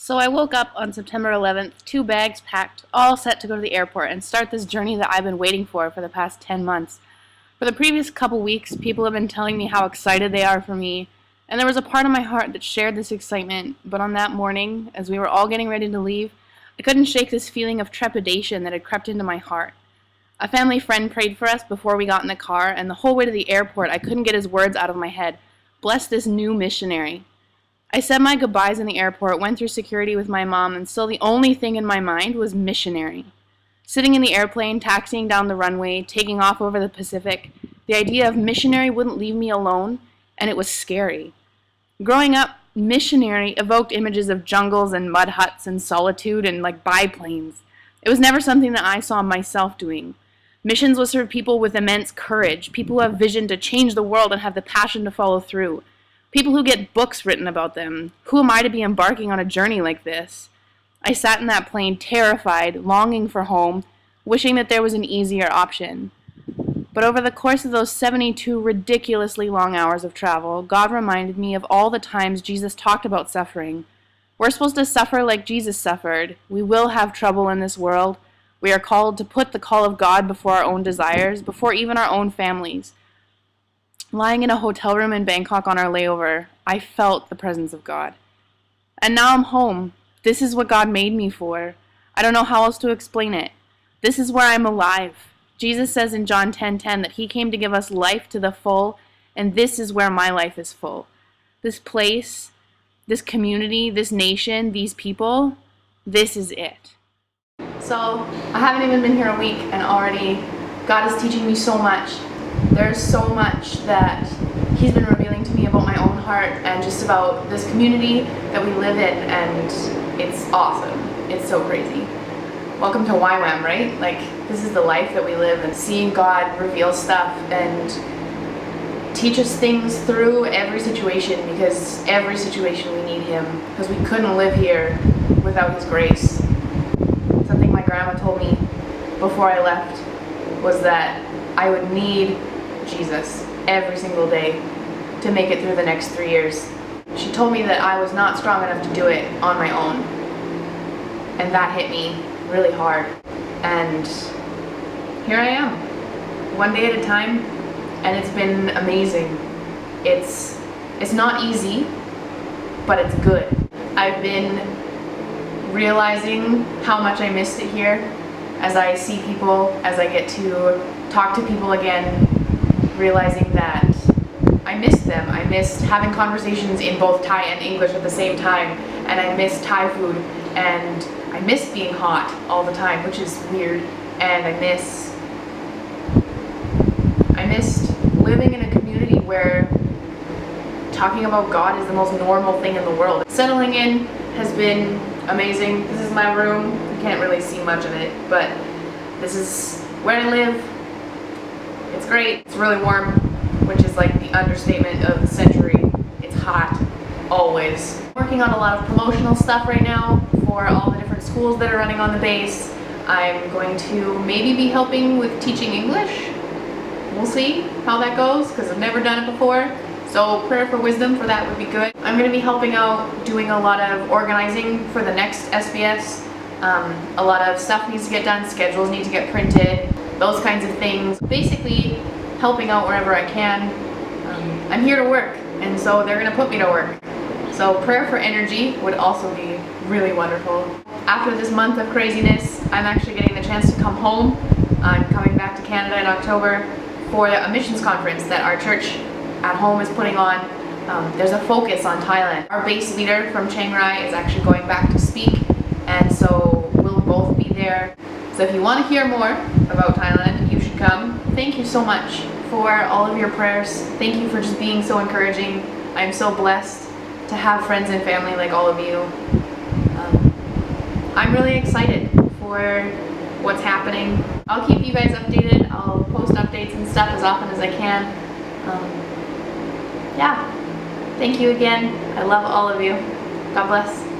So I woke up on September 11th, 2 bags packed, all set to go to the airport and start this journey that I've been waiting for the past 10 months. For the previous couple weeks, people have been telling me how excited they are for me, and there was a part of my heart that shared this excitement, but on that morning, as we were all getting ready to leave, I couldn't shake this feeling of trepidation that had crept into my heart. A family friend prayed for us before we got in the car, and the whole way to the airport I couldn't get his words out of my head. Bless this new missionary. I said my goodbyes in the airport, went through security with my mom, and still the only thing in my mind was missionary. Sitting in the airplane, taxiing down the runway, taking off over the Pacific, the idea of missionary wouldn't leave me alone, and it was scary. Growing up, missionary evoked images of jungles and mud huts and solitude and biplanes. It was never something that I saw myself doing. Missions was for people with immense courage, people who have vision to change the world and have the passion to follow through. People who get books written about them. Who am I to be embarking on a journey like this? I sat in that plane terrified, longing for home, wishing that there was an easier option. But over the course of those 72 ridiculously long hours of travel, God reminded me of all the times Jesus talked about suffering. We're supposed to suffer like Jesus suffered. We will have trouble in this world. We are called to put the call of God before our own desires, before even our own families. Lying in a hotel room in Bangkok on our layover, I felt the presence of God. And now I'm home. This is what God made me for. I don't know how else to explain it. This is where I'm alive. Jesus says in John 10:10 that he came to give us life to the full, and this is where my life is full. This place, this community, this nation, these people, this is it. So, I haven't even been here a week, and already God is teaching me so much. There's so much that he's been revealing to me about my own heart and just about this community that we live in, and it's awesome. It's so crazy. Welcome to YWAM, right? This is the life that we live, and seeing God reveal stuff and teach us things through every situation, because every situation we need him, because we couldn't live here without his grace. Something my grandma told me before I left was that I would need Jesus every single day to make it through the next 3 years. She told me that I was not strong enough to do it on my own, and that hit me really hard. And here I am, one day at a time, and it's been amazing. It's not easy, but it's good. I've been realizing how much I missed it here as I see people, as I get to talk to people again, realizing that I missed them. I missed having conversations in both Thai and English at the same time, and I missed Thai food, and I missed being hot all the time, which is weird, and I missed living in a community where talking about God is the most normal thing in the world. Settling in has been amazing. This is my room. You can't really see much of it, but this is where I live. It's great. It's really warm, which is the understatement of the century. It's hot, always. I'm working on a lot of promotional stuff right now for all the different schools that are running on the base. I'm going to maybe be helping with teaching English. We'll see how that goes, because I've never done it before. So prayer for wisdom for that would be good. I'm going to be helping out, doing a lot of organizing for the next SBS. A lot of stuff needs to get done, schedules need to get printed, those kinds of things. Basically, helping out wherever I can. I'm here to work, and so they're going to put me to work. So prayer for energy would also be really wonderful. After this month of craziness, I'm actually getting the chance to come home. I'm coming back to Canada in October for a missions conference that our church at home is putting on. There's a focus on Thailand. Our base leader from Chiang Rai is actually going back to speak, and so we'll both be there. So if you want to hear more about Thailand, you should come. Thank you so much for all of your prayers. Thank you for just being so encouraging. I'm so blessed to have friends and family like all of you. I'm really excited for what's happening. I'll keep you guys updated. I'll post updates and stuff as often as I can. Yeah. Thank you again. I love all of you. God bless.